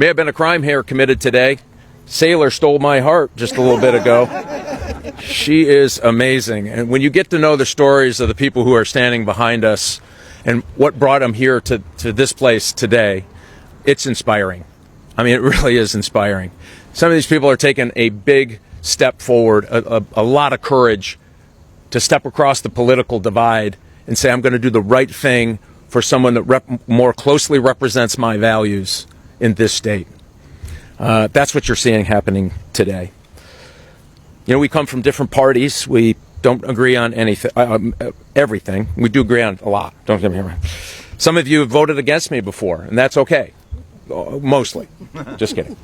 May have been a crime here committed today. Sailor stole my heart just a little bit ago. She is amazing. And when you get to know the stories of the people who are standing behind us and what brought them here to this place today, it's inspiring. I mean, it really is inspiring. Some of these people are taking a big step forward, a lot of courage to step across the political divide and say, I'm going to do the right thing for someone that more closely represents my values in this state. That's what you're seeing happening today. You know, we come from different parties. We don't agree on anything, everything. We do agree on a lot. Don't get me wrong. Some of you have voted against me before, and that's okay. Mostly. Just kidding.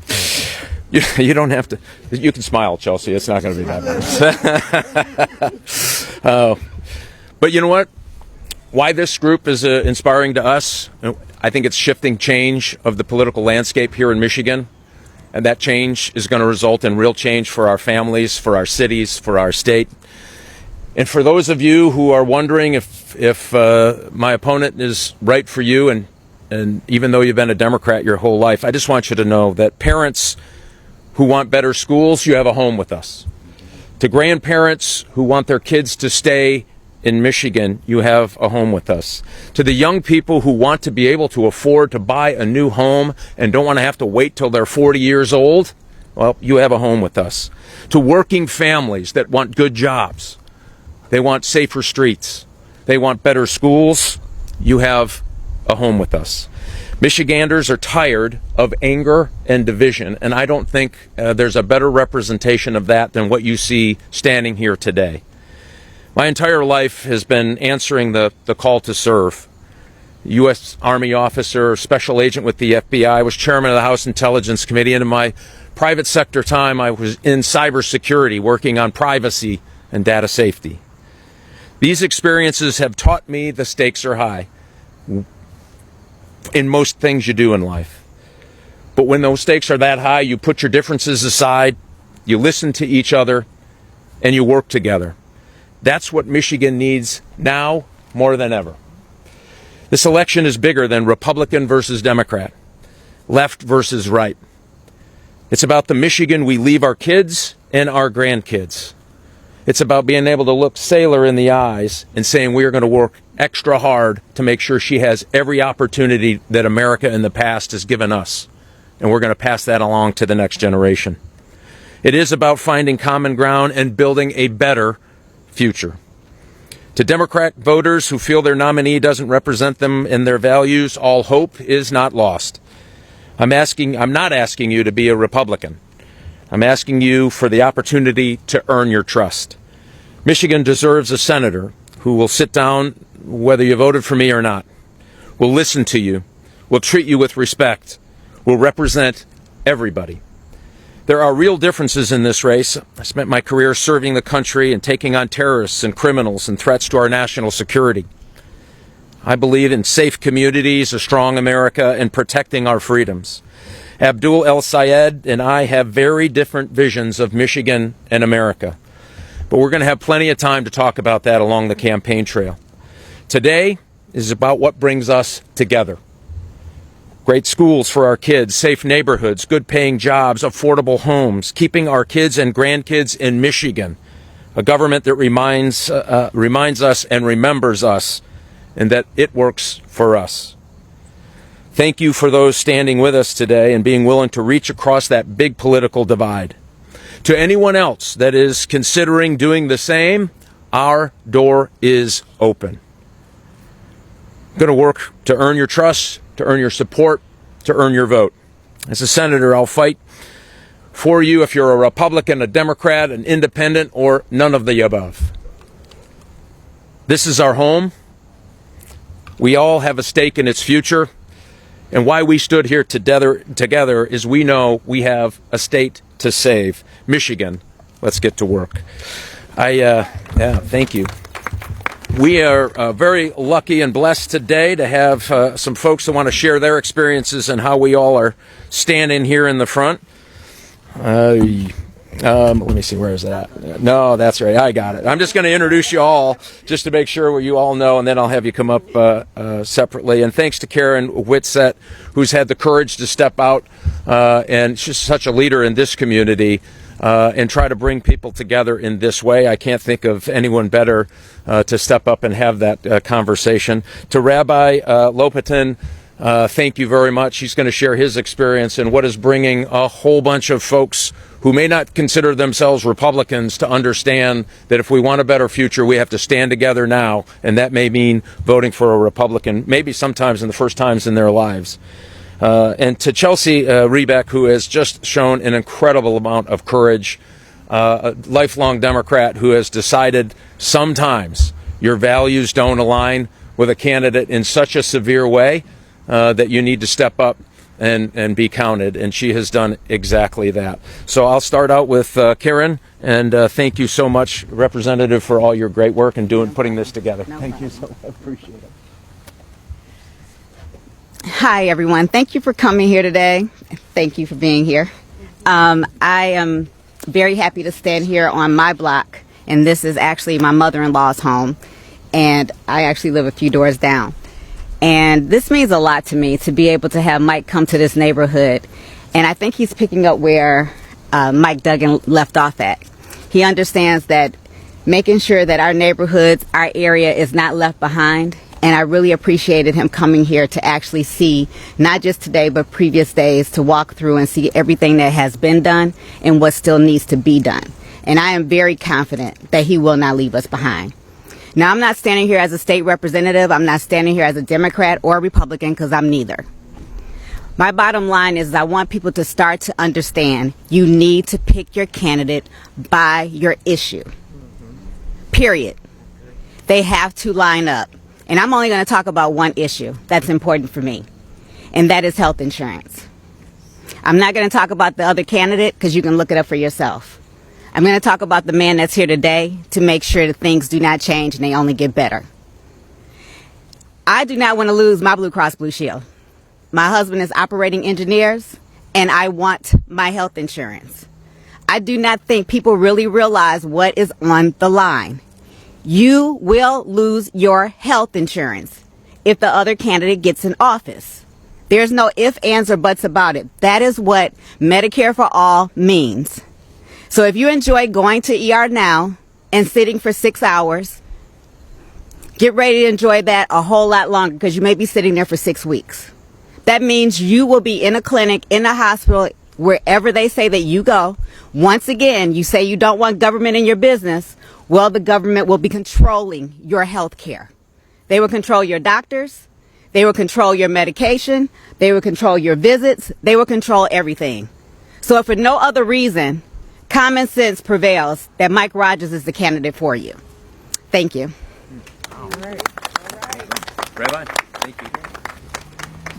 You don't have to. You can smile, Chelsea. It's not going to be that bad. But you know what? Why this group is inspiring to us, I think it's shifting change of the political landscape here in Michigan. And that change is going to result in real change for our families, for our cities, for our state. And for those of you who are wondering if my opponent is right for you, and even though you've been a Democrat your whole life, I just want you to know that parents who want better schools, you have a home with us. To grandparents who want their kids to stay in Michigan, you have a home with us. To the young people who want to be able to afford to buy a new home and don't want to have to wait till they're 40 years old, well, you have a home with us. To working families that want good jobs, they want safer streets, they want better schools, you have a home with us. Michiganders are tired of anger and division, and I don't think there's a better representation of that than what you see standing here today. My entire life has been answering the call to serve. U.S. Army officer, special agent with the FBI, was chairman of the House Intelligence Committee, and in my private sector time, I was in cybersecurity, working on privacy and data safety. These experiences have taught me the stakes are high in most things you do in life. But when those stakes are that high, you put your differences aside, you listen to each other, and you work together. That's what Michigan needs now more than ever. This election is bigger than Republican versus Democrat, left versus right. It's about the Michigan we leave our kids and our grandkids. It's about being able to look Sailor in the eyes and saying we are going to work extra hard to make sure she has every opportunity that America in the past has given us. And we're going to pass that along to the next generation. It is about finding common ground and building a better future. To Democrat voters who feel their nominee doesn't represent them and their values, all hope is not lost. I'm not asking you to be a Republican. I'm asking you for the opportunity to earn your trust. Michigan deserves a senator who will sit down whether you voted for me or not, will listen to you, will treat you with respect, will represent everybody. There are real differences in this race. I spent my career serving the country and taking on terrorists and criminals and threats to our national security. I believe in safe communities, a strong America, and protecting our freedoms. Abdul El-Sayed and I have very different visions of Michigan and America. But we're going to have plenty of time to talk about that along the campaign trail. Today is about what brings us together. Great schools for our kids, safe neighborhoods, good paying jobs, affordable homes, keeping our kids and grandkids in Michigan, a government that reminds us and remembers us, and that it works for us. Thank you for those standing with us today and being willing to reach across that big political divide. To anyone else that is considering doing the same, our door is open. I'm going to work to earn your trust, to earn your support, to earn your vote. As a senator, I'll fight for you if you're a Republican, a Democrat, an independent, or none of the above. This is our home. We all have a stake in its future. And why we stood here together is we know we have a state to save. Michigan, let's get to work. Thank you. We are very lucky and blessed today to have some folks that want to share their experiences and how we all are standing here in the front. Let me see, where is that? No, that's right. I got it. I'm just going to introduce you all just to make sure you all know, and then I'll have you come up separately. And thanks to Karen Whitsett, who's had the courage to step out, and she's such a leader in this community, and try to bring people together in this way. I can't think of anyone better to step up and have that conversation. To Rabbi Lopatin, thank you very much. He's going to share his experience and what is bringing a whole bunch of folks who may not consider themselves Republicans to understand that if we want a better future, we have to stand together now, and that may mean voting for a Republican, maybe sometimes in the first times in their lives. And to Chelsea Rebeck, who has just shown an incredible amount of courage, a lifelong Democrat who has decided sometimes your values don't align with a candidate in such a severe way that you need to step up and be counted, and she has done exactly that. So I'll start out with Karen, and thank you so much, Representative, for all your great work and putting this together. Thank you so much. I appreciate it. Hi, everyone. Thank you for coming here today. Thank you for being here. I am very happy to stand here on my block, and this is actually my mother-in-law's home, and I actually live a few doors down. And this means a lot to me to be able to have Mike come to this neighborhood. And I think he's picking up where Mike Duggan left off at. He understands that making sure that our neighborhoods, our area is not left behind. And I really appreciated him coming here to actually see, not just today, but previous days, to walk through and see everything that has been done and what still needs to be done. And I am very confident that he will not leave us behind. Now, I'm not standing here as a state representative. I'm not standing here as a Democrat or a Republican, because I'm neither. My bottom line is I want people to start to understand you need to pick your candidate by your issue. Period. They have to line up. And I'm only going to talk about one issue that's important for me, and that is health insurance. I'm not going to talk about the other candidate, because you can look it up for yourself. I'm going to talk about the man that's here today to make sure that things do not change and they only get better. I do not want to lose my Blue Cross Blue Shield. My husband is operating engineers, and I want my health insurance. I do not think people really realize what is on the line. You will lose your health insurance if the other candidate gets in office. There's no ifs, ands, or buts about it. That is what Medicare for All means. So if you enjoy going to ER now and sitting for 6 hours, get ready to enjoy that a whole lot longer, because you may be sitting there for 6 weeks. That means you will be in a clinic, in a hospital, wherever they say that you go. Once again, you say you don't want government in your business. Well, the government will be controlling your health care. They will control your doctors. They will control your medication. They will control your visits. They will control everything. So if for no other reason, common sense prevails that Mike Rogers is the candidate for you. Thank you. All right. Rabbi, thank you.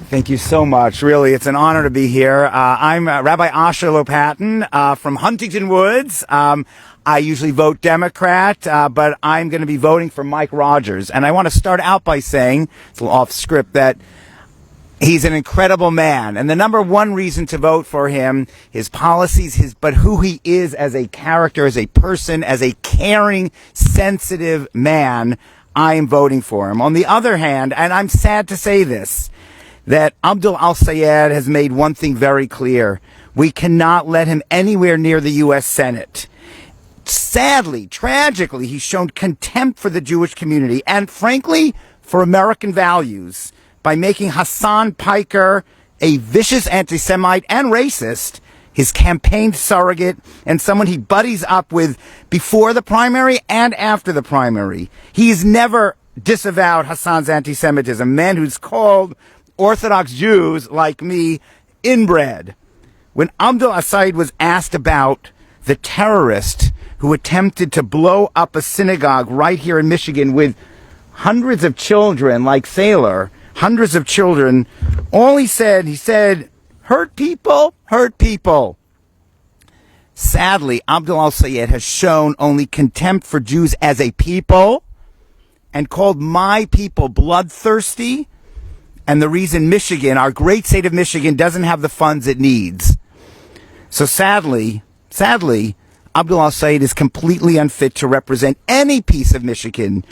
Thank you so much. Really, it's an honor to be here. I'm Rabbi Asher Lopatin from Huntington Woods. I usually vote Democrat, but I'm going to be voting for Mike Rogers. And I want to start out by saying, it's a little off script, that he's an incredible man. And the number one reason to vote for him, his policies, but who he is as a character, as a person, as a caring, sensitive man, I am voting for him. On the other hand, and I'm sad to say this, that Abdul El-Sayed has made one thing very clear. We cannot let him anywhere near the U.S. Senate. Sadly, tragically, he's shown contempt for the Jewish community and, frankly, for American values by making Hassan Piker a vicious anti-Semite and racist, his campaign surrogate, and someone he buddies up with before the primary and after the primary. He's never disavowed Hassan's anti-Semitism, a man who's called Orthodox Jews like me inbred. When Abdul El-Sayed was asked about the terrorist who attempted to blow up a synagogue right here in Michigan with hundreds of children, like Sailor, hundreds of children, all he said, hurt people, hurt people. Sadly, Abdul El-Sayed has shown only contempt for Jews as a people and called my people bloodthirsty, and the reason Michigan, our great state of Michigan, doesn't have the funds it needs. So sadly, Abdul El-Sayed is completely unfit to represent any piece of Michigan,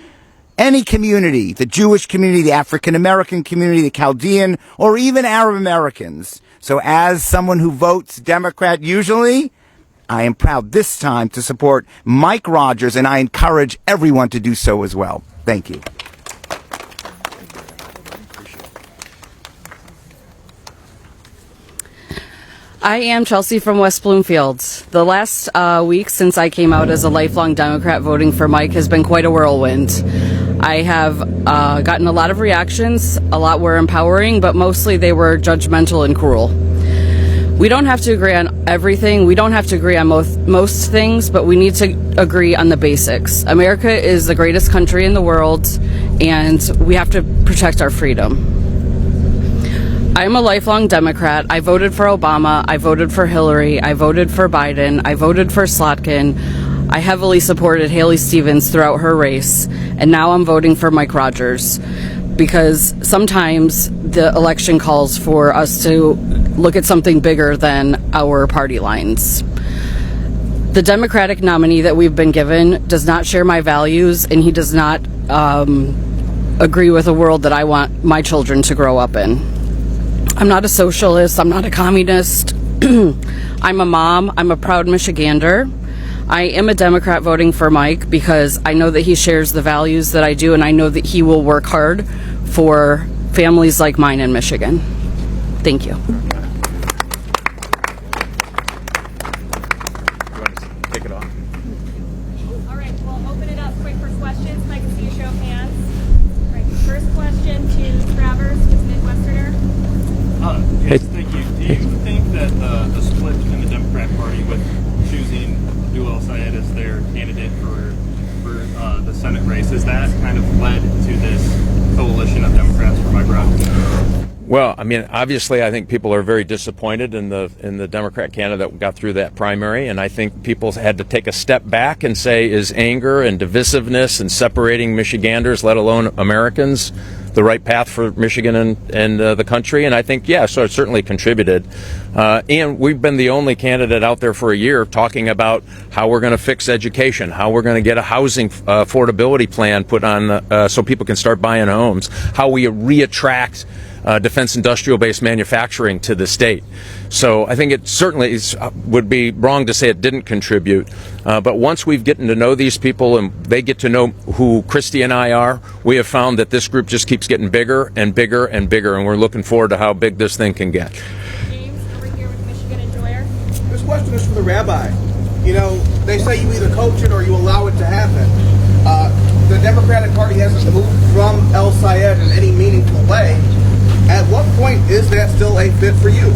any community, the Jewish community, the African American community, the Chaldean, or even Arab Americans. So as someone who votes Democrat usually, I am proud this time to support Mike Rogers, and I encourage everyone to do so as well. Thank you. I am Chelsea from West Bloomfield. The last week since I came out as a lifelong Democrat voting for Mike has been quite a whirlwind. I have gotten a lot of reactions, a lot were empowering, but mostly they were judgmental and cruel. We don't have to agree on everything. We don't have to agree on most things, but we need to agree on the basics. America is the greatest country in the world, and we have to protect our freedom. I'm a lifelong Democrat. I voted for Obama. I voted for Hillary. I voted for Biden. I voted for Slotkin. I heavily supported Haley Stevens throughout her race. And now I'm voting for Mike Rogers because sometimes the election calls for us to look at something bigger than our party lines. The Democratic nominee that we've been given does not share my values, and he does not agree with a world that I want my children to grow up in. I'm not a socialist. I'm not a communist. I'm a mom. I'm a proud Michigander. I am a Democrat voting for Mike because I know that he shares the values that I do, and I know that he will work hard for families like mine in Michigan. Thank you. Take it off. All right, we'll open it up quick for questions. I can see a show of hands. All right, first question to Travers, who's Midwesterner. Hey. Thank you. Do you think that the split in the Democrat Party with choosing Abdul El-Sayed as their candidate for the Senate race, has that kind of led to this coalition of Democrats for Mike Rogers? Well, I mean, obviously, I think people are very disappointed in the Democrat candidate that got through that primary, and I think people had to take a step back and say, is anger and divisiveness and separating Michiganders, let alone Americans, the right path for Michigan and the country? And I think, yeah, so it certainly contributed. And we've been the only candidate out there for a year talking about how we're going to fix education, how we're going to get a housing affordability plan put on so people can start buying homes, how we reattract defense industrial-based manufacturing to the state. So I think it certainly would be wrong to say it didn't contribute. But once we've gotten to know these people and they get to know who Christy and I are, we have found that this group just keeps getting bigger and bigger and bigger, and we're looking forward to how big this thing can get. James, over here with Michigan Enjoyer. This question is for the rabbi. You know, they say you either coach it or you allow it to happen. The Democratic Party hasn't moved from El-Sayed in any meaningful way. At what point is that still a fit for you?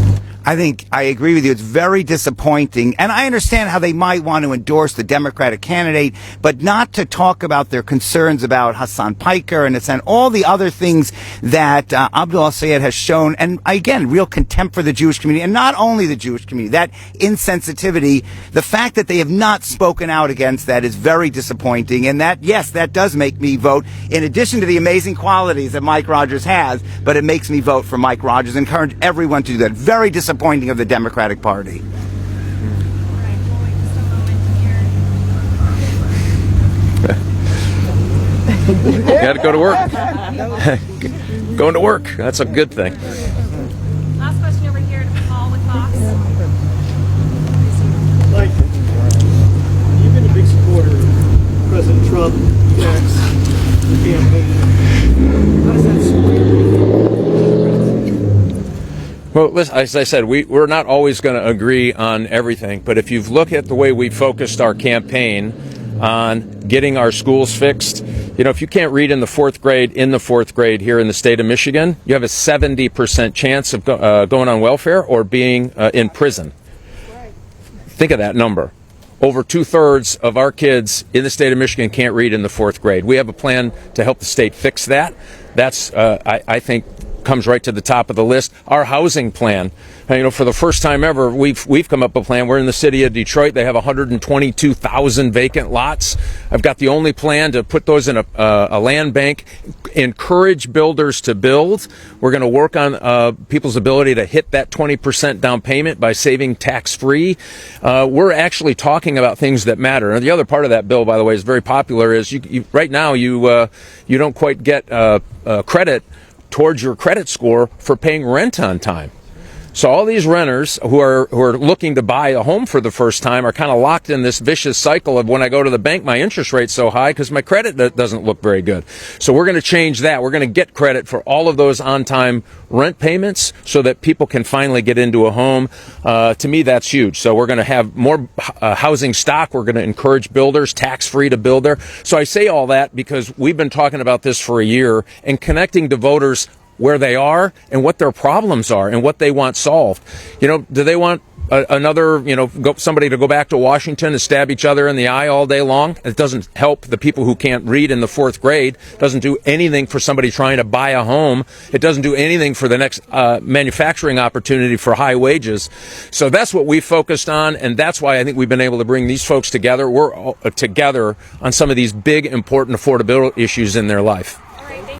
I think I agree with you. It's very disappointing. And I understand how they might want to endorse the Democratic candidate, but not to talk about their concerns about Hassan Piker and all the other things that Abdul El-Sayed has shown. And again, real contempt for the Jewish community, and not only the Jewish community, that insensitivity, the fact that they have not spoken out against that is very disappointing. And that, yes, that does make me vote, in addition to the amazing qualities that Mike Rogers has, but it makes me vote for Mike Rogers. Encourage everyone to do that. Very disappointing of the Democratic Party. All right, we'll wait just a moment here. You got to go to work. Going to work. That's a good thing. Last question over here to Paul with Fox. Like, you've been a big supporter of President Trump, Jack's campaign. How does that sway? Well, listen, as I said, we're not always going to agree on everything, but if you've looked at the way we focused our campaign on getting our schools fixed, you know, if you can't read in the fourth grade here in the state of Michigan, you have a 70% chance of going on welfare or being in prison. Think of that number. Over 2/3 of our kids in the state of Michigan can't read in the fourth grade. We have a plan to help the state fix that. That's, I think, comes right to the top of the list. Our housing plan, for the first time ever, we've come up with a plan. We're in the city of Detroit. They have 122,000 vacant lots. I've got the only plan to put those in a land bank, encourage builders to build. We're going to work on people's ability to hit that 20% down payment by saving tax-free. We're actually talking about things that matter. And the other part of that bill, by the way, is very popular. Is right now you don't quite get credit towards your credit score for paying rent on time. So all these renters who are looking to buy a home for the first time are kind of locked in this vicious cycle of, when I go to the bank, my interest rate's so high because my credit doesn't look very good. So we're going to change that. We're going to get credit for all of those on-time rent payments so that people can finally get into a home. To me, that's huge. So we're going to have more housing stock. We're going to encourage builders tax-free to build there. So I say all that because we've been talking about this for a year and connecting to voters where they are and what their problems are and what they want solved. Do they want somebody to go back to Washington and stab each other in the eye all day long? It doesn't help the people who can't read in the 4th grade. It doesn't do anything for somebody trying to buy a home. It doesn't do anything for the next manufacturing opportunity for high wages. So that's what we focused on, and that's why I think we've been able to bring these folks together. We're together on some of these big, important affordability issues in their life.